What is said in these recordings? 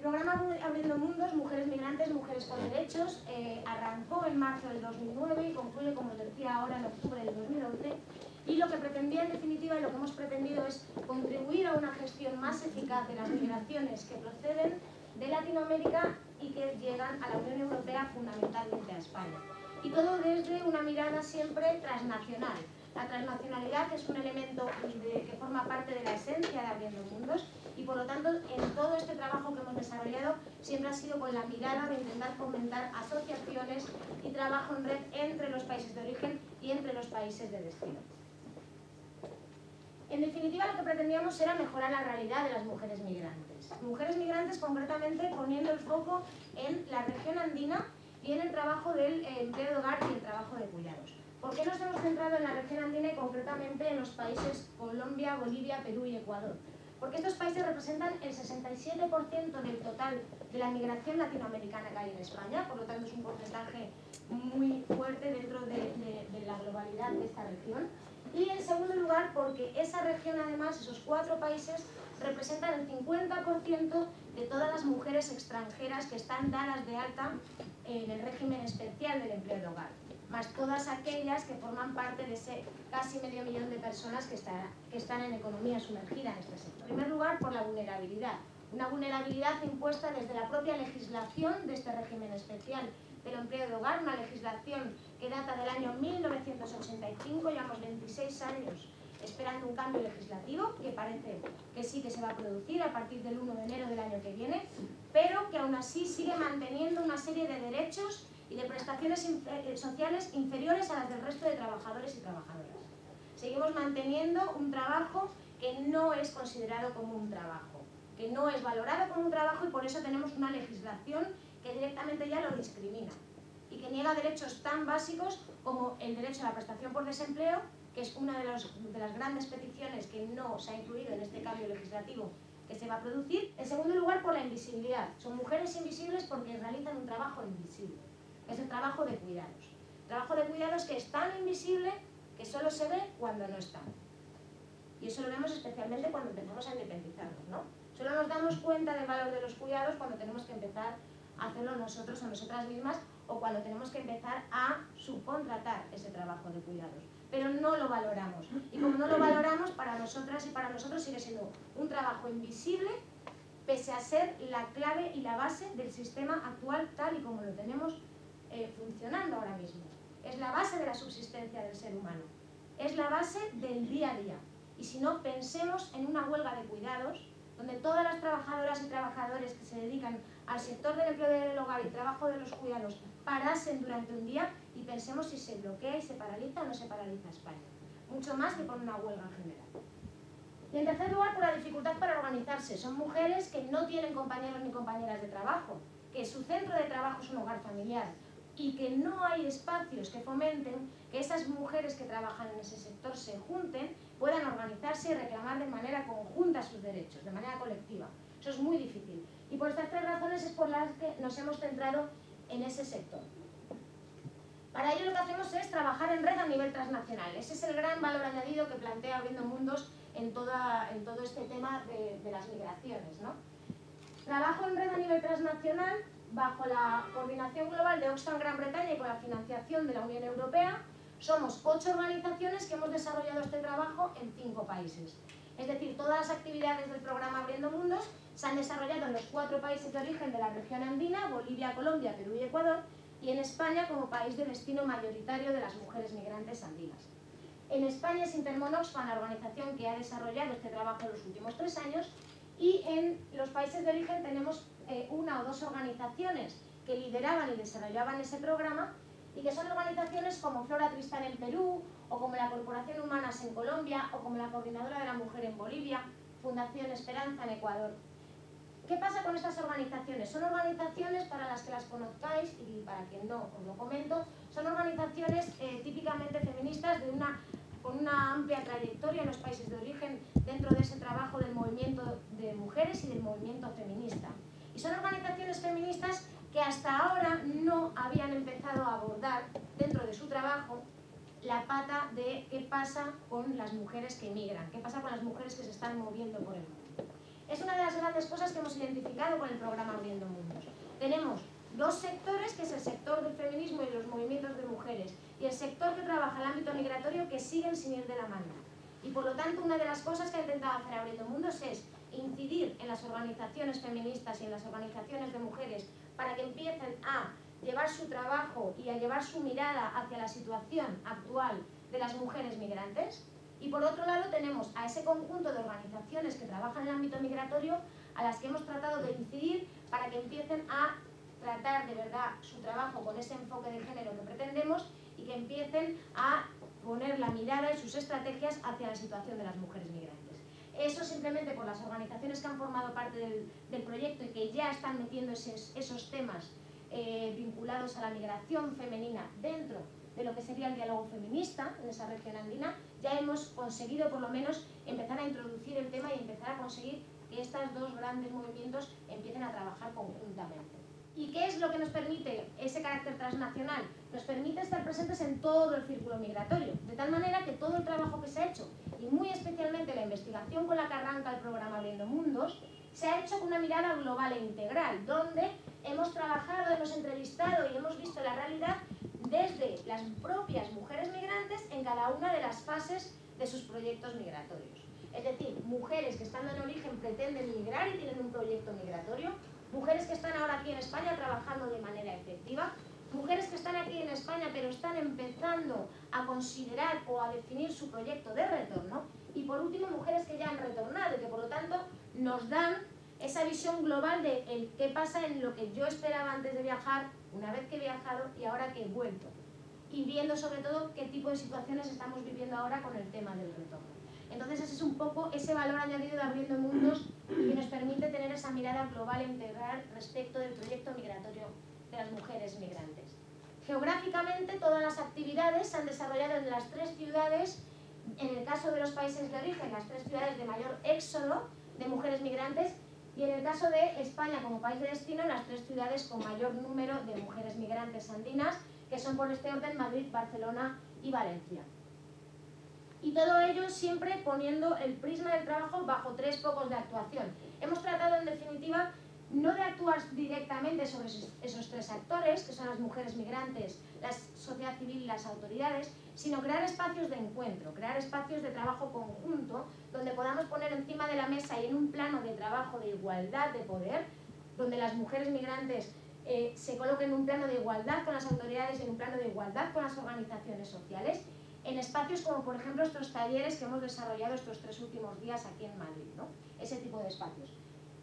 programa Abriendo Mundos, Mujeres Migrantes, Mujeres con Derechos, arrancó en marzo del 2009 y concluye, como os decía ahora, en octubre del 2011. Y lo que pretendía, en definitiva, y lo que hemos pretendido es contribuir a una gestión más eficaz de las migraciones que proceden de Latinoamérica y que llegan a la Unión Europea, fundamentalmente a España. Y todo desde una mirada siempre transnacional. La transnacionalidad es un elemento que forma parte de la esencia de Abriendo Mundos y, por lo tanto, en todo este trabajo que hemos desarrollado siempre ha sido con la mirada de intentar fomentar asociaciones y trabajo en red entre los países de origen y entre los países de destino. En definitiva, lo que pretendíamos era mejorar la realidad de las mujeres migrantes. Mujeres migrantes, concretamente, poniendo el foco en la región andina y en el trabajo del empleo de hogar y el trabajo de cuidados. ¿Por qué nos hemos centrado en la región andina y concretamente en los países Colombia, Bolivia, Perú y Ecuador? Porque estos países representan el 67% del total de la migración latinoamericana que hay en España, por lo tanto es un porcentaje muy fuerte dentro de la globalidad de esta región. Y en segundo lugar, porque esa región, además, esos 4 países, representan el 50% de todas las mujeres extranjeras que están dadas de alta en el régimen especial del empleo de hogar, más todas aquellas que forman parte de ese casi medio millón de personas que están en economía sumergida en este sector. En primer lugar, por la vulnerabilidad. Una vulnerabilidad impuesta desde la propia legislación de este régimen especial del empleo de hogar, una legislación que data del año 1985, llevamos 26 años esperando un cambio legislativo, que parece que sí que se va a producir a partir del 1 de enero del año que viene, pero que aún así sigue manteniendo una serie de derechos y de prestaciones sociales inferiores a las del resto de trabajadores y trabajadoras. Seguimos manteniendo un trabajo que no es considerado como un trabajo, que no es valorado como un trabajo, y por eso tenemos una legislación que directamente ya lo discrimina y que niega derechos tan básicos como el derecho a la prestación por desempleo, que es una de las grandes peticiones que no se ha incluido en este cambio legislativo que se va a producir. En segundo lugar, por la invisibilidad. Son mujeres invisibles porque realizan un trabajo invisible. Es el trabajo de cuidados. Trabajo de cuidados que es tan invisible que solo se ve cuando no están. Y eso lo vemos especialmente cuando empezamos a independizarnos, ¿no? Solo nos damos cuenta del valor de los cuidados cuando tenemos que empezar a hacerlo nosotros o nosotras mismas, o cuando tenemos que empezar a subcontratar ese trabajo de cuidados. Pero no lo valoramos. Y como no lo valoramos, para nosotras y para nosotros sigue siendo un trabajo invisible, pese a ser la clave y la base del sistema actual tal y como lo tenemos funcionando ahora mismo. Es la base de la subsistencia del ser humano. Es la base del día a día. Y si no, pensemos en una huelga de cuidados, donde todas las trabajadoras y trabajadores que se dedican al sector del empleo del hogar y trabajo de los cuidados parasen durante un día y pensemos si se bloquea y se paraliza o no se paraliza España. Mucho más que por una huelga en general. Y en tercer lugar, por la dificultad para organizarse. Son mujeres que no tienen compañeros ni compañeras de trabajo, que su centro de trabajo es un hogar familiar y que no hay espacios que fomenten que esas mujeres que trabajan en ese sector se junten, puedan organizarse y reclamar de manera conjunta sus derechos, de manera colectiva. Eso es muy difícil. Y por estas 3 razones es por las que nos hemos centrado en ese sector. Para ello lo que hacemos es trabajar en red a nivel transnacional. Ese es el gran valor añadido que plantea Abriendo Mundos en todo este tema de las migraciones, ¿no? Trabajo en red a nivel transnacional bajo la coordinación global de Oxfam Gran Bretaña y con la financiación de la Unión Europea. Somos 8 organizaciones que hemos desarrollado este trabajo en 5 países. Es decir, todas las actividades del programa Abriendo Mundos se han desarrollado en los 4 países de origen de la región andina, Bolivia, Colombia, Perú y Ecuador, y en España como país de destino mayoritario de las mujeres migrantes andinas. En España es Intermon Oxfam la organización que ha desarrollado este trabajo en los últimos 3 años, y en los países de origen tenemos 1 o 2 organizaciones que lideraban y desarrollaban ese programa, y que son organizaciones como Flora Tristán en Perú, o como la Corporación Humanas en Colombia, o como la Coordinadora de la Mujer en Bolivia, Fundación Esperanza en Ecuador. ¿Qué pasa con estas organizaciones? Son organizaciones, para las que las conozcáis y para quien no os lo comento, son organizaciones típicamente feministas con una amplia trayectoria en los países de origen dentro de ese trabajo del movimiento de mujeres y del movimiento feminista. Y son organizaciones feministas que hasta ahora no habían empezado a abordar dentro de su trabajo la pata de qué pasa con las mujeres que emigran, qué pasa con las mujeres que se están moviendo por el mundo. Es una de las grandes cosas que hemos identificado con el programa Abriendo Mundos. Tenemos dos sectores, que es el sector del feminismo y los movimientos de mujeres, y el sector que trabaja en el ámbito migratorio, que siguen sin ir de la mano. Y por lo tanto, una de las cosas que ha intentado hacer Abriendo Mundos es incidir en las organizaciones feministas y en las organizaciones de mujeres para que empiecen a llevar su trabajo y a llevar su mirada hacia la situación actual de las mujeres migrantes. Y por otro lado tenemos a ese conjunto de organizaciones que trabajan en el ámbito migratorio a las que hemos tratado de incidir para que empiecen a tratar de verdad su trabajo con ese enfoque de género que pretendemos y que empiecen a poner la mirada y sus estrategias hacia la situación de las mujeres migrantes. Eso simplemente por las organizaciones que han formado parte del proyecto y que ya están metiendo esos temas vinculados a la migración femenina dentro de lo que sería el diálogo feminista en esa región andina, ya hemos conseguido por lo menos empezar a introducir el tema y empezar a conseguir que estos dos grandes movimientos empiecen a trabajar conjuntamente. ¿Y qué es lo que nos permite ese carácter transnacional? Nos permite estar presentes en todo el círculo migratorio, de tal manera que todo el trabajo que se ha hecho, y muy especialmente la investigación con la que arranca el programa Abriendo Mundos, se ha hecho con una mirada global e integral, donde hemos trabajado, hemos entrevistado y hemos visto la realidad desde las propias mujeres migrantes en cada una de las fases de sus proyectos migratorios. Es decir, mujeres que estando en origen pretenden migrar y tienen un proyecto migratorio, mujeres que están ahora aquí en España trabajando de manera efectiva, mujeres que están aquí en España pero están empezando a considerar o a definir su proyecto de retorno, y por último mujeres que ya han retornado y que por lo tanto nos dan esa visión global de qué pasa en lo que yo esperaba antes de viajar, una vez que he viajado y ahora que he vuelto, y viendo sobre todo qué tipo de situaciones estamos viviendo ahora con el tema del retorno. Entonces ese es un poco ese valor añadido de Abriendo Mundos que nos permite tener esa mirada global e integral respecto del proyecto migratorio de las mujeres migrantes. Geográficamente todas las actividades se han desarrollado en las 3 ciudades, en el caso de los países de origen, las 3 ciudades de mayor éxodo de mujeres migrantes, y en el caso de España como país de destino, las 3 ciudades con mayor número de mujeres migrantes andinas, que son por este orden Madrid, Barcelona y Valencia. Y todo ello siempre poniendo el prisma del trabajo bajo 3 focos de actuación. Hemos tratado en definitiva no de actuar directamente sobre esos 3 actores, que son las mujeres migrantes, la sociedad civil y las autoridades, sino crear espacios de encuentro, crear espacios de trabajo conjunto, donde podamos poner encima de la mesa y en un plano de trabajo de igualdad de poder, donde las mujeres migrantes se coloquen en un plano de igualdad con las autoridades y en un plano de igualdad con las organizaciones sociales, en espacios como por ejemplo estos talleres que hemos desarrollado estos 3 últimos días aquí en Madrid, ¿no? Ese tipo de espacios.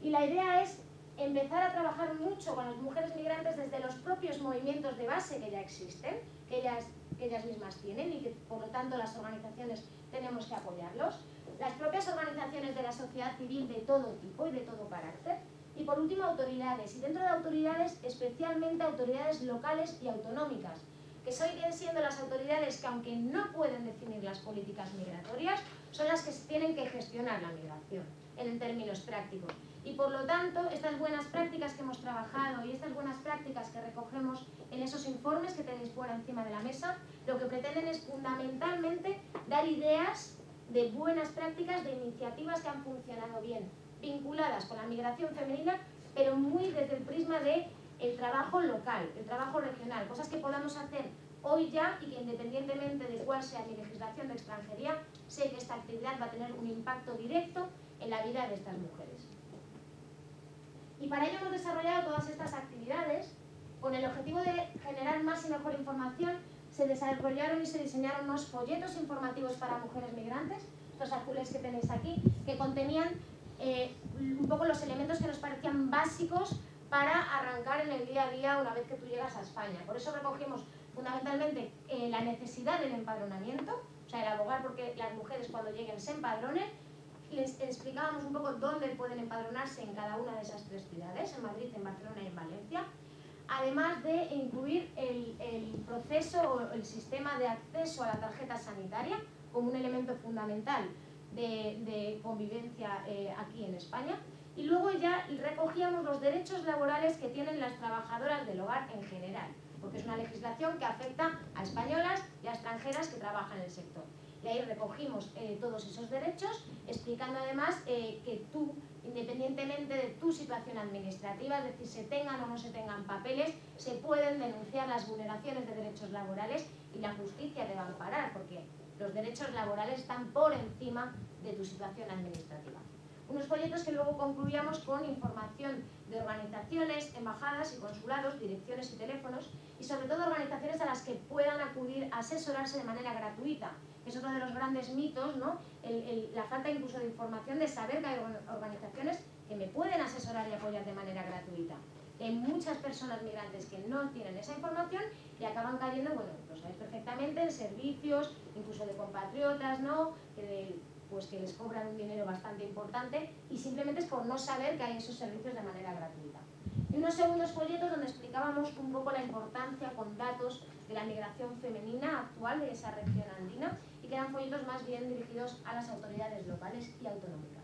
Y la idea es empezar a trabajar mucho con las mujeres migrantes desde los propios movimientos de base que ya existen, que ellas mismas tienen y que por lo tanto las organizaciones tenemos que apoyarlos, las propias organizaciones de la sociedad civil de todo tipo y de todo carácter, y por último autoridades, y dentro de autoridades especialmente autoridades locales y autonómicas, que siguen siendo las autoridades que aunque no pueden definir las políticas migratorias, son las que tienen que gestionar la migración en términos prácticos. Y por lo tanto, estas buenas prácticas que hemos trabajado y estas buenas prácticas que recogemos en esos informes que tenéis fuera encima de la mesa, lo que pretenden es fundamentalmente dar ideas de buenas prácticas, de iniciativas que han funcionado bien, vinculadas con la migración femenina, pero muy desde el prisma de el trabajo local, el trabajo regional, cosas que podamos hacer hoy ya y que independientemente de cuál sea mi legislación de extranjería, sé que esta actividad va a tener un impacto directo en la vida de estas mujeres. Y para ello hemos desarrollado todas estas actividades con el objetivo de generar más y mejor información. Se desarrollaron y se diseñaron unos folletos informativos para mujeres migrantes, estos azules que tenéis aquí, que contenían un poco los elementos que nos parecían básicos para arrancar en el día a día una vez que tú llegas a España. Por eso recogimos fundamentalmente la necesidad del empadronamiento, o sea, el abogar porque las mujeres cuando lleguen se empadronen. Les explicábamos un poco dónde pueden empadronarse en cada una de esas 3 ciudades, en Madrid, en Barcelona y en Valencia, además de incluir el proceso o el sistema de acceso a la tarjeta sanitaria como un elemento fundamental de convivencia aquí en España, y luego ya recogíamos los derechos laborales que tienen las trabajadoras del hogar en general, porque es una legislación que afecta a españolas y a extranjeras que trabajan en el sector. Y Y ahí recogimos todos esos derechos, explicando además que tú, independientemente de tu situación administrativa, es decir, se tengan o no se tengan papeles, se pueden denunciar las vulneraciones de derechos laborales y la justicia te va a amparar, porque los derechos laborales están por encima de tu situación administrativa. Unos folletos que luego concluíamos con información de organizaciones, embajadas y consulados, direcciones y teléfonos, y sobre todo organizaciones a las que puedan acudir a asesorarse de manera gratuita, que es otro de los grandes mitos, ¿no? La falta incluso de información, de saber que hay organizaciones que me pueden asesorar y apoyar de manera gratuita. Hay muchas personas migrantes que no tienen esa información y acaban cayendo, bueno, lo sabéis perfectamente, en servicios, incluso de compatriotas, ¿no? Pues que les cobran un dinero bastante importante y simplemente es por no saber que hay esos servicios de manera gratuita. Y unos segundos folletos donde explicábamos un poco la importancia con datos de la migración femenina actual de esa región andina y que eran folletos más bien dirigidos a las autoridades locales y autonómicas.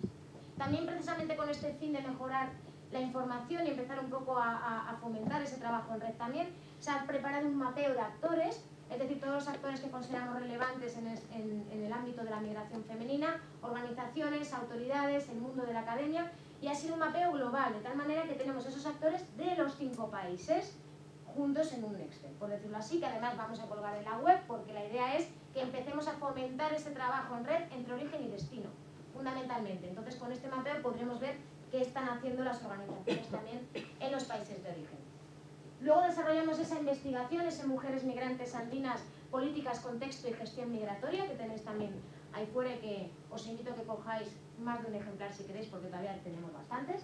También precisamente con este fin de mejorar la información y empezar un poco a fomentar ese trabajo en red también, se ha preparado un mapeo de actores, es decir, todos los actores que consideramos relevantes en el ámbito de la migración femenina, organizaciones, autoridades, el mundo de la academia, y ha sido un mapeo global, de tal manera que tenemos esos actores de los 5 países juntos en un Excel, por decirlo así, que además vamos a colgar en la web, porque la idea es que empecemos a fomentar ese trabajo en red entre origen y destino, fundamentalmente. Entonces, con este mapeo podremos ver qué están haciendo las organizaciones también en los países de origen. Luego desarrollamos esa investigación, ese Mujeres Migrantes Andinas, Políticas, Contexto y Gestión Migratoria, que tenéis también ahí fuera y que os invito a que cojáis más de un ejemplar si queréis, porque todavía tenemos bastantes.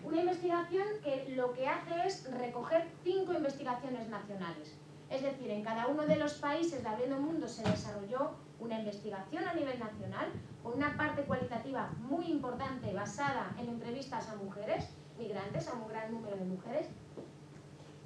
Una investigación que lo que hace es recoger 5 investigaciones nacionales. Es decir, en cada uno de los países de Abriendo Mundo se desarrolló una investigación a nivel nacional, con una parte cualitativa muy importante basada en entrevistas a mujeres migrantes, a un gran número de mujeres.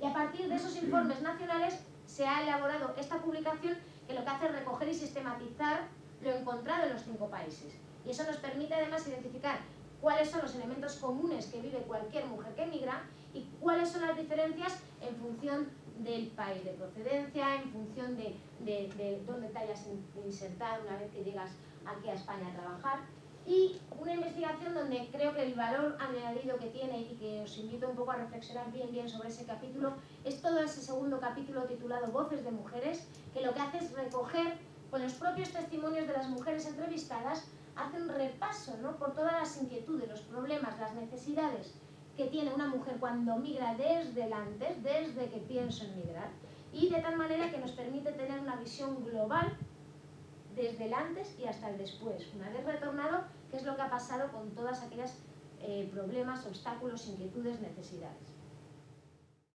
Y a partir de esos informes nacionales se ha elaborado esta publicación que lo que hace es recoger y sistematizar lo encontrado en los 5 países. Y eso nos permite además identificar cuáles son los elementos comunes que vive cualquier mujer que migra y cuáles son las diferencias en función del país de procedencia, en función de dónde te hayas insertado una vez que llegas aquí a España a trabajar. Y una investigación donde creo que el valor añadido que tiene y que os invito un poco a reflexionar bien sobre ese capítulo es todo ese segundo capítulo titulado Voces de Mujeres, que lo que hace es recoger con los propios testimonios de las mujeres entrevistadas, hace un repaso, ¿no?, por todas las inquietudes, los problemas, las necesidades que tiene una mujer cuando migra desde el antes, desde que pienso en migrar, y de tal manera que nos permite tener una visión global desde el antes y hasta el después, una vez retornado, qué es lo que ha pasado con todas aquellas problemas, obstáculos, inquietudes, necesidades.